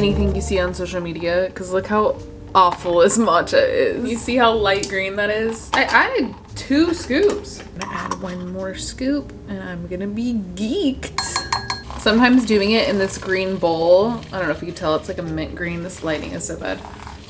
anything you see on social media, because look how awful this matcha is. You see how light green that is? I added 2 scoops. I'm gonna add 1 more scoop and I'm gonna be geeked. Sometimes doing it in this green bowl, I don't know if you can tell, it's like a mint green. This lighting is so bad.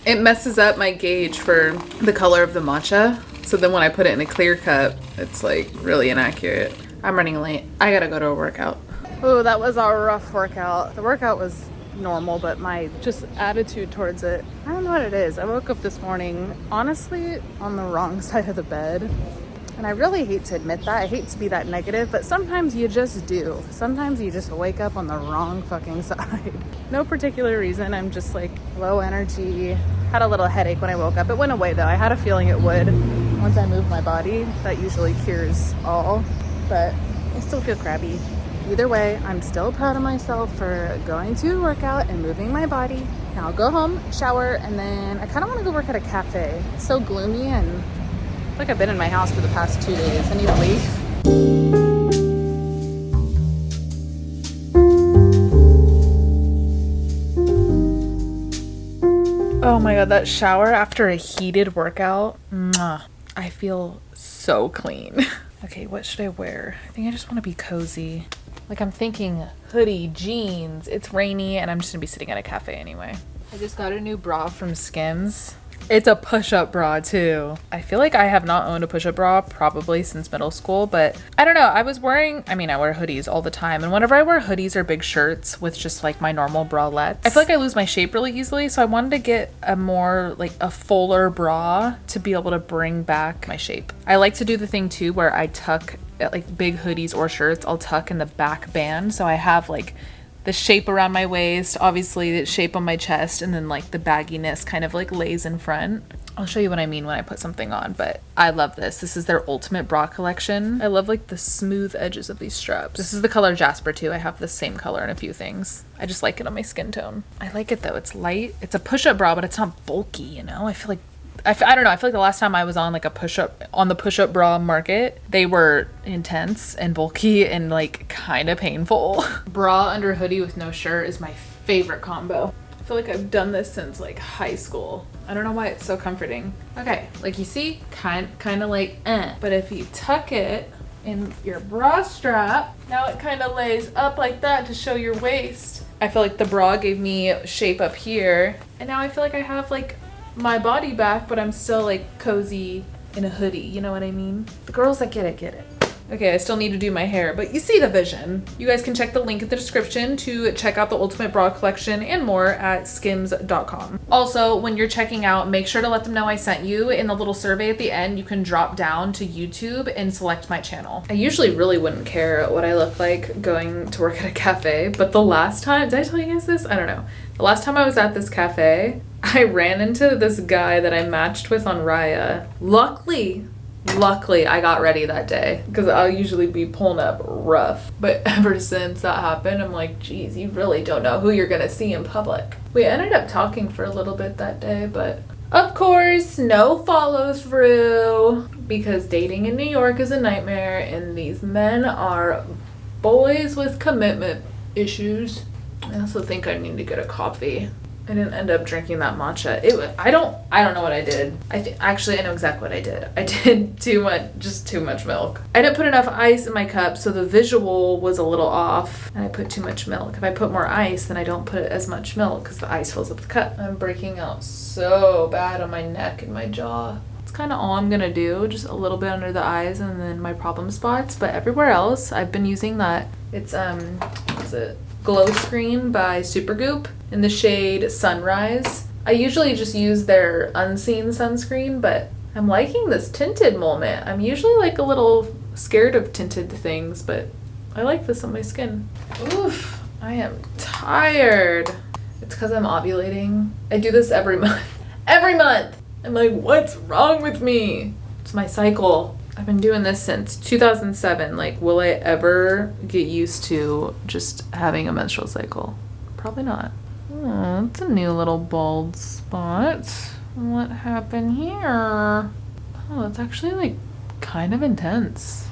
It messes up my gauge for the color of the matcha. So then when I put it in a clear cup, it's like really inaccurate. I'm running late. I gotta go to a workout. Oh, that was a rough workout. The workout was normal, but my just attitude towards it, I don't know what it is. I woke up this morning, honestly, on the wrong side of the bed. And I really hate to admit that. I hate to be that negative, but sometimes you just do. Sometimes you just wake up on the wrong fucking side. No particular reason. I'm just like low energy. Had a little headache when I woke up. It went away though. I had a feeling it would once I moved my body. That usually cures all, but I still feel crabby. Either way, I'm still proud of myself for going to a workout and moving my body. Now I'll go home, shower, and then I kind of want to go work at a cafe. It's so gloomy and I feel like I've been in my house for the past 2 days. I need to leave. Oh my god, that shower after a heated workout, I feel so clean. Okay, what should I wear? I think I just want to be cozy. Like I'm thinking hoodie, jeans, it's rainy, and I'm just gonna be sitting at a cafe anyway. I just got a new bra from Skims. It's a push-up bra too. I feel like I have not owned a push-up bra probably since middle school, but I don't know. I wear hoodies all the time, and whenever I wear hoodies or big shirts with just like my normal bralettes, I feel like I lose my shape really easily, so I wanted to get a more like a fuller bra to be able to bring back my shape. I like to do the thing too where I tuck like big hoodies or shirts, I'll tuck in the back band, so I have like the shape around my waist, obviously the shape on my chest, and then like the bagginess kind of like lays in front. I'll show you what I mean when I put something on, but I love this. This is their ultimate bra collection. I love like the smooth edges of these straps. This is the color Jasper too. I have the same color in a few things. I just like it on my skin tone. I like it though. It's light. It's a push-up bra, but it's not bulky, you know? I feel like I don't know. I feel like the last time I was on like the push-up bra market, they were intense and bulky and like kind of painful. Bra under hoodie with no shirt is my favorite combo. I feel like I've done this since like high school. I don't know why it's so comforting. Okay, like you see, kind of like but if you tuck it in your bra strap, now it kind of lays up like that to show your waist. I feel like the bra gave me shape up here, and now I feel like I have like my body back, but I'm still like cozy in a hoodie, you know what I mean? The girls that get it. Okay, I still need to do my hair, but you see the vision. You guys can check the link in the description to check out the Ultimate Bra Collection and more at skims.com. Also, when you're checking out, make sure to let them know I sent you. In the little survey at the end, you can drop down to YouTube and select my channel. I usually really wouldn't care what I look like going to work at a cafe, but the last time, did I tell you guys this? I don't know. The last time I was at this cafe, I ran into this guy that I matched with on Raya. Luckily, I got ready that day because I'll usually be pulling up rough. But ever since that happened, I'm like, geez, you really don't know who you're gonna see in public. We ended up talking for a little bit that day, but of course, no follow through because dating in New York is a nightmare and these men are boys with commitment issues. I also think I need to get a coffee. I didn't end up drinking that matcha. I don't know what I did. Actually I know exactly what I did. I did too much milk. I didn't put enough ice in my cup, so the visual was a little off, and I put too much milk. If I put more ice, then I don't put as much milk because the ice fills up the cup. I'm breaking out so bad on my neck and my jaw. It's kind of all I'm gonna do, just a little bit under the eyes and then my problem spots, but everywhere else I've been using that. It's what is it? Glow Screen by Supergoop in the shade Sunrise. I usually just use their unseen sunscreen, but I'm liking this tinted moment. I'm usually like a little scared of tinted things, but I like this on my skin. Oof, I am tired. It's because I'm ovulating. I do this every month. Every month! I'm like, what's wrong with me? It's my cycle. I've been doing this since 2007. Like, will I ever get used to just having a menstrual cycle? Probably not. Oh, it's a new little bald spot. What happened here? Oh, it's actually like kind of intense.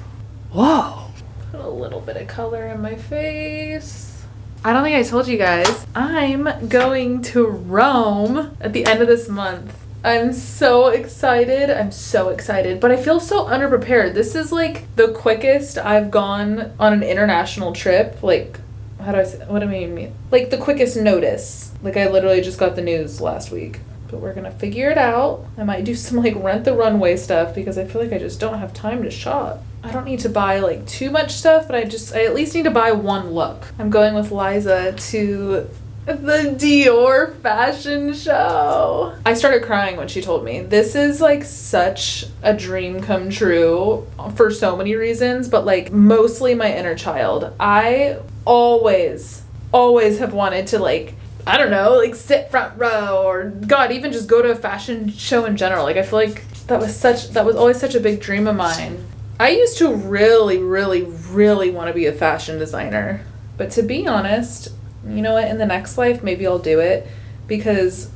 Whoa. Put a little bit of color in my face. I don't think I told you guys, I'm going to Rome at the end of this month. I'm so excited. I'm so excited, but I feel so underprepared. This is like the quickest I've gone on an international trip. Like, how do I say, what do I mean? Like the quickest notice. Like I literally just got the news last week. But we're gonna figure it out. I might do some like rent the runway stuff because I feel like I just don't have time to shop. I don't need to buy like too much stuff, but I at least need to buy one look. I'm going with Liza to the Dior fashion show. I started crying when she told me. This is like such a dream come true for so many reasons, but like mostly my inner child. I always have wanted to like, I don't know, like sit front row or God, even just go to a fashion show in general. Like I feel like that was always such a big dream of mine. I used to really want to be a fashion designer. But to be honest, you know what, in the next life maybe I'll do it, because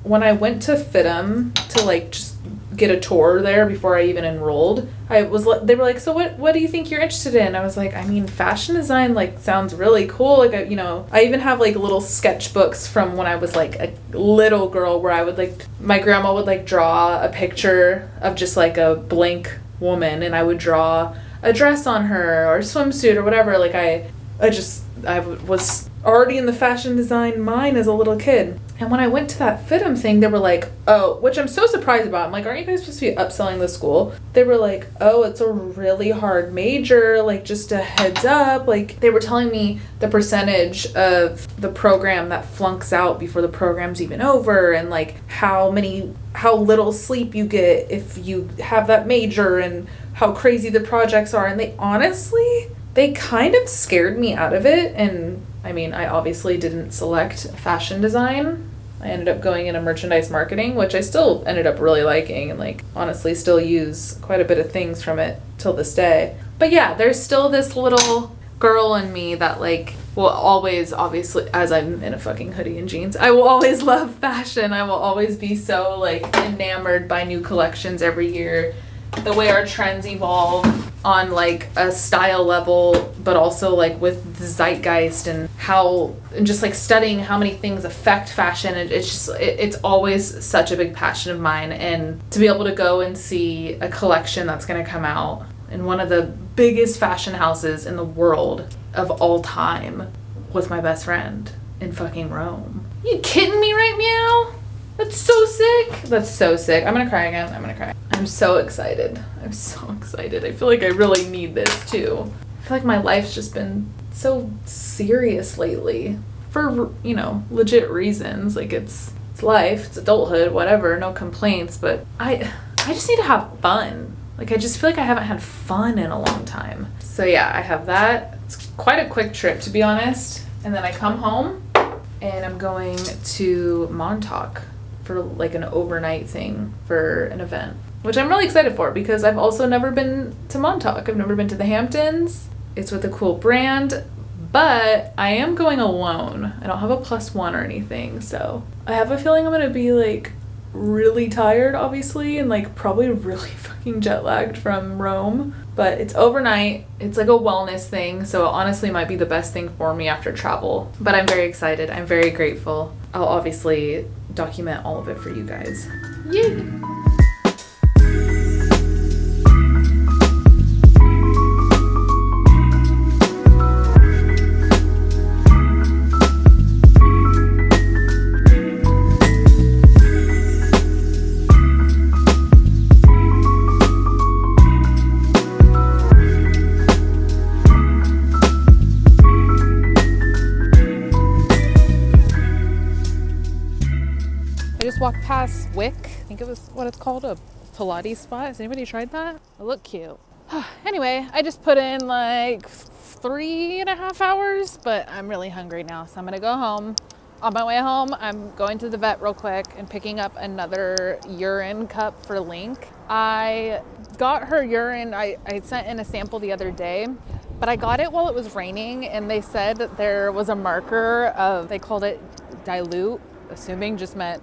when I went to FITM to like just get a tour there before I even enrolled, they were like, so what do you think you're interested in? I was like, I mean, fashion design like sounds really cool. Like I even have like little sketchbooks from when I was like a little girl where I would like, my grandma would like draw a picture of just like a blank woman and I would draw a dress on her or a swimsuit or whatever. Like I was already in the fashion design mind as a little kid. And when I went to that FITM thing, they were like, oh, which I'm so surprised about. I'm like, aren't you guys supposed to be upselling the school? They were like, oh, it's a really hard major, like just a heads up. Like they were telling me the percentage of the program that flunks out before the program's even over, and like how little sleep you get if you have that major, and how crazy the projects are. And they kind of scared me out of it. And I mean, I obviously didn't select fashion design. I ended up going into merchandise marketing, which I still ended up really liking and like honestly still use quite a bit of things from it till this day. But yeah, there's still this little girl in me that like will always, obviously, as I'm in a fucking hoodie and jeans, I will always love fashion. I will always be so like enamored by new collections every year. The way our trends evolve on like a style level, but also like with the zeitgeist and just like studying how many things affect fashion. And it's always such a big passion of mine. And to be able to go and see a collection that's going to come out in one of the biggest fashion houses in the world of all time with my best friend in fucking Rome. You kidding me right meow? That's so sick. That's so sick. I'm gonna cry again. I'm so excited. I feel like I really need this too. I feel like my life's just been so serious lately for, legit reasons. Like it's life, it's adulthood, whatever, no complaints, but I just need to have fun. Like I just feel like I haven't had fun in a long time. So yeah, I have that. It's quite a quick trip to be honest. And then I come home and I'm going to Montauk for like an overnight thing for an event, which I'm really excited for because I've also never been to Montauk. I've never been to the Hamptons. It's with a cool brand, but I am going alone. I don't have a +1 or anything, so I have a feeling I'm gonna be like really tired, obviously, and like probably really fucking jet lagged from Rome. But it's overnight. It's like a wellness thing, so it honestly might be the best thing for me after travel. But I'm very excited. I'm very grateful. I'll obviously document all of it for you guys. Yay! Walked past Wick. I think it was what it's called, a Pilates spot. Has anybody tried that? It looked cute. Anyway, I just put in like 3.5 hours, but I'm really hungry now, so I'm gonna go home. On my way home, I'm going to the vet real quick and picking up another urine cup for Link. I got her urine, I sent in a sample the other day, but I got it while it was raining, and they said that there was a marker of, they called it dilute, assuming just meant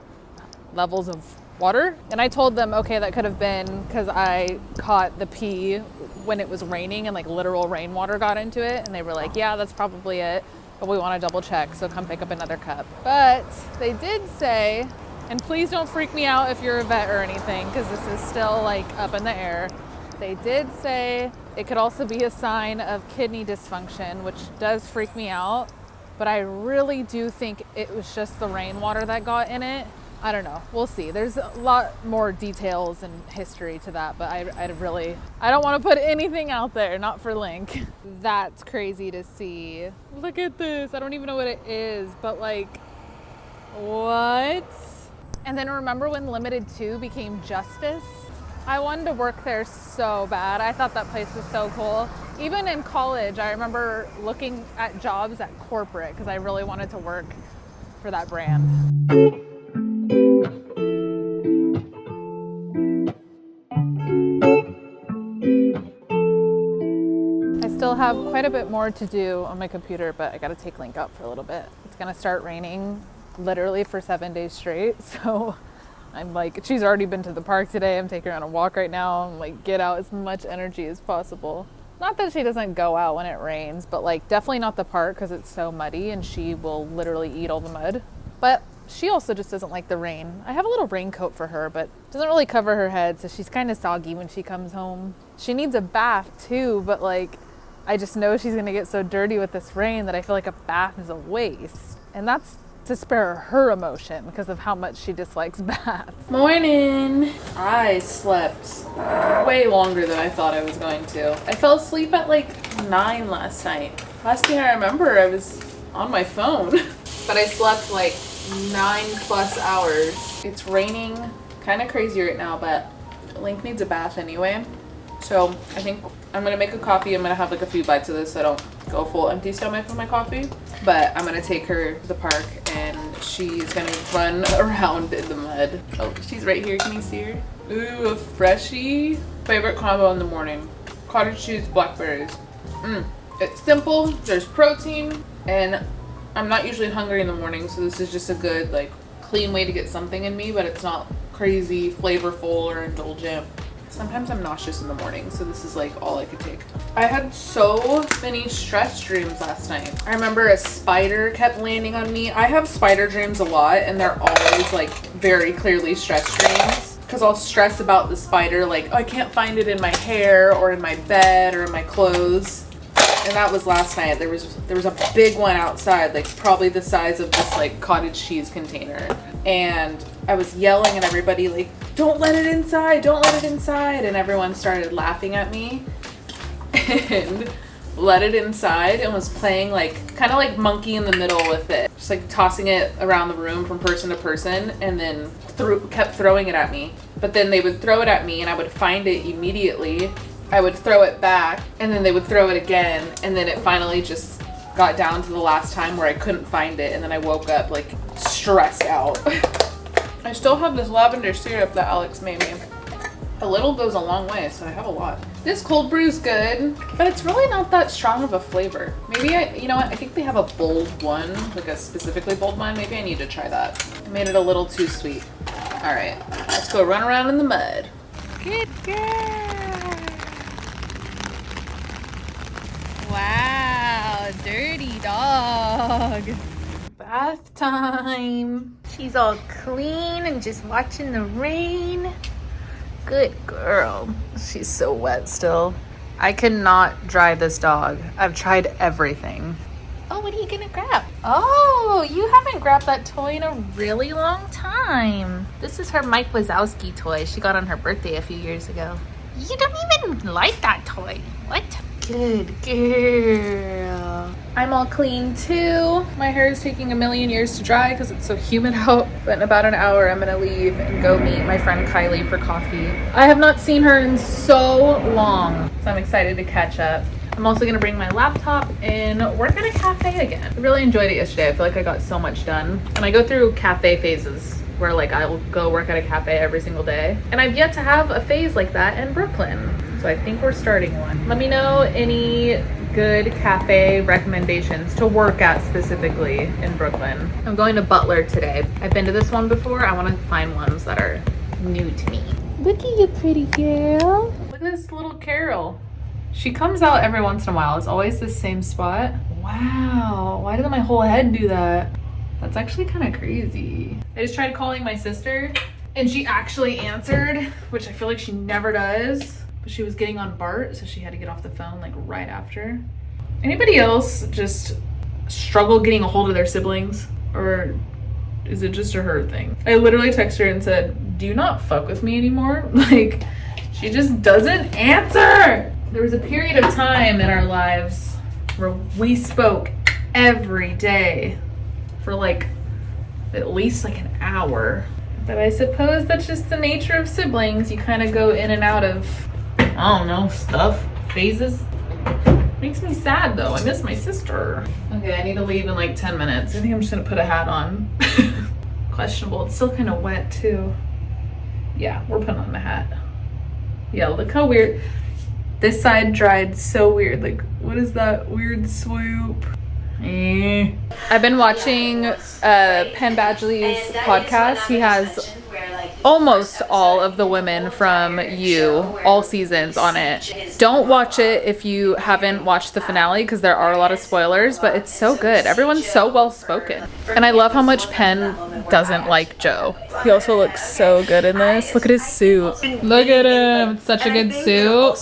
levels of water. And I told them, okay, that could have been because I caught the pee when it was raining and like literal rainwater got into it. And they were like, yeah, that's probably it. but we want to double check, so come pick up another cup. But they did say, and please don't freak me out if you're a vet or anything, because this is still like up in the air. They did say it could also be a sign of kidney dysfunction, which does freak me out, but I really do think it was just the rainwater that got in it. I don't know. We'll see. There's a lot more details and history to that, but I don't want to put anything out there, not for Link. That's crazy to see. Look at this. I don't even know what it is, but like, what? And then remember when Limited 2 became Justice? I wanted to work there so bad. I thought that place was so cool. Even in college, I remember looking at jobs at corporate because I really wanted to work for that brand. I still have quite a bit more to do on my computer, but I gotta take Link out for a little bit. It's gonna start raining literally for 7 days straight, so I'm like, she's already been to the park today. I'm taking her on a walk right now. I'm like, get out as much energy as possible. Not that she doesn't go out when it rains, but like definitely not the park because it's so muddy and she will literally eat all the mud. But she also just doesn't like the rain. I have a little raincoat for her, but it doesn't really cover her head, so she's kind of soggy when she comes home. She needs a bath too, but like, I just know she's gonna get so dirty with this rain that I feel like a bath is a waste. And that's to spare her emotion because of how much she dislikes baths. Morning! I slept way longer than I thought I was going to. I fell asleep at like 9 last night. Last thing I remember, I was on my phone. But I slept like 9+ hours. It's raining kind of crazy right now, but Link needs a bath anyway. So I think I'm gonna make a coffee. I'm gonna have like a few bites of this so I don't go full empty stomach with my coffee. But I'm gonna take her to the park and she's gonna run around in the mud. Oh, she's right here. Can you see her? Ooh, a freshie. Favorite combo in the morning. Cottage cheese, blackberries. It's simple. There's protein and I'm not usually hungry in the morning, so this is just a good like clean way to get something in me, but it's not crazy flavorful or indulgent. Sometimes I'm nauseous in the morning, so this is like all I could take. I had so many stress dreams last night. I remember a spider kept landing on me. I have spider dreams a lot, and they're always like very clearly stress dreams. Because I'll stress about the spider, like, oh, I can't find it in my hair or in my bed or in my clothes. And that was last night. There was a big one outside, like probably the size of this like cottage cheese container. And I was yelling at everybody like, don't let it inside, don't let it inside. And everyone started laughing at me and let it inside and was playing like, kind of like monkey in the middle with it. Just like tossing it around the room from person to person and then kept throwing it at me. But then they would throw it at me and I would find it immediately. I would throw it back and then they would throw it again. And then it finally just got down to the last time where I couldn't find it. And then I woke up like stressed out. I still have this lavender syrup that Alex made me. A little goes a long way, so I have a lot. This cold brew is good, but it's really not that strong of a flavor. Maybe you know what? I think they have a bold one, like a specifically bold one. Maybe I need to try that. I made it a little too sweet. All right, let's go run around in the mud. Good girl. Wow, dirty dog. Bath time. She's all clean and just watching the rain. Good girl. She's so wet still. I cannot dry this dog. I've tried everything. Oh, what are you gonna grab? Oh, you haven't grabbed that toy in a really long time. This is her Mike Wazowski toy she got on her birthday a few years ago. You don't even like that toy. What? Good girl. I'm all clean too. My hair is taking a million years to dry because it's so humid out. But in about an hour, I'm gonna leave and go meet my friend Kylie for coffee. I have not seen her in so long, so I'm excited to catch up. I'm also gonna bring my laptop and work at a cafe again. I really enjoyed it yesterday. I feel like I got so much done. And I go through cafe phases where like I will go work at a cafe every single day. And I've yet to have a phase like that in Brooklyn. So I think we're starting one. Let me know any good cafe recommendations to work at specifically in Brooklyn. I'm going to Butler today. I've been to this one before. I want to find ones that are new to me. Look at you, pretty girl. Look at this little Carol. She comes out every once in a while. It's always the same spot. Wow, why did my whole head do that? That's actually kind of crazy. I just tried calling my sister and she actually answered, which I feel like she never does. But she was getting on Bart, so she had to get off the phone like right after. Anybody else just struggle getting a hold of their siblings? Or is it just a her thing? I literally texted her and said, do you not fuck with me anymore? Like, she just doesn't answer. There was a period of time in our lives where we spoke every day for like at least like an hour. But I suppose that's just the nature of siblings. You kind of go in and out of, I don't know, stuff, phases. Makes me sad though. I miss my sister. Okay, I need to leave in like 10 minutes. I think I'm just gonna put a hat on. Questionable. It's still kind of wet too. Yeah, we're putting on the hat. Yeah, look how weird. This side dried so weird. Like, what is that weird swoop? I've been watching Penn Badgley's podcast. He has almost all of the women from You, all seasons on it. Don't watch it if you haven't watched the finale because there are a lot of spoilers, but it's so good. Everyone's so well spoken. And I love how much Penn doesn't like Joe. He also looks so good in this. Look at his suit. Look at him. It's such a good suit.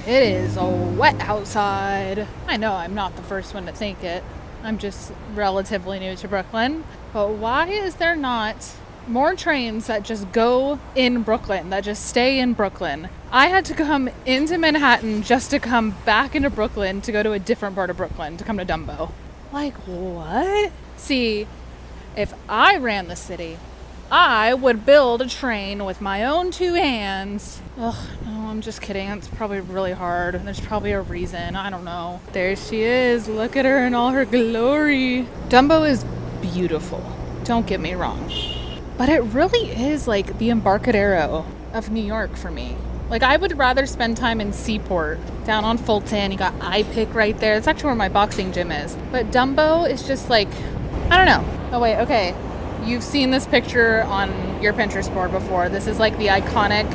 It is wet outside. I know I'm not the first one to think it. I'm just relatively new to Brooklyn. But why is there not more trains that just go in Brooklyn, that just stay in Brooklyn? I had to come into Manhattan just to come back into Brooklyn to go to a different part of Brooklyn, to come to Dumbo. Like, what? See, if I ran the city, I would build a train with my own two hands. Ugh, no, I'm just kidding. It's probably really hard. There's probably a reason. I don't know. There she is. Look at her in all her glory. Dumbo is beautiful. Don't get me wrong. But it really is like the Embarcadero of New York for me. Like, I would rather spend time in Seaport, down on Fulton. You got iPick right there. That's actually where my boxing gym is. But Dumbo is just like, I don't know. Oh, wait, okay. You've seen this picture on your Pinterest board before. This is like the iconic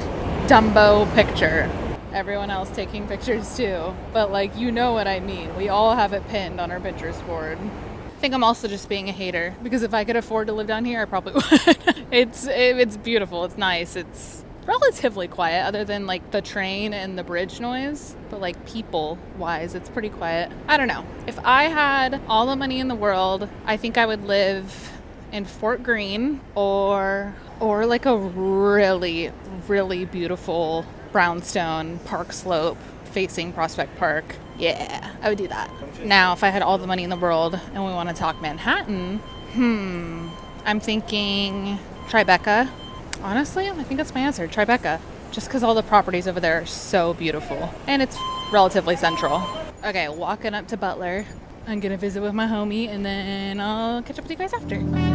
Dumbo picture. Everyone else taking pictures too. But like, you know what I mean. We all have it pinned on our Pinterest board. I think I'm also just being a hater because if I could afford to live down here, I probably would. It's beautiful. It's nice. It's relatively quiet other than like the train and the bridge noise. But like people wise, it's pretty quiet. I don't know. If I had all the money in the world, I think I would live in Fort Greene or like a really, really beautiful brownstone park slope facing Prospect Park. Yeah, I would do that. Now, if I had all the money in the world and we want to talk Manhattan, I'm thinking Tribeca. Honestly, I think that's my answer, Tribeca. Just because all the properties over there are so beautiful. And it's relatively central. Okay, walking up to Butler. I'm going to visit with my homie and then I'll catch up with you guys after.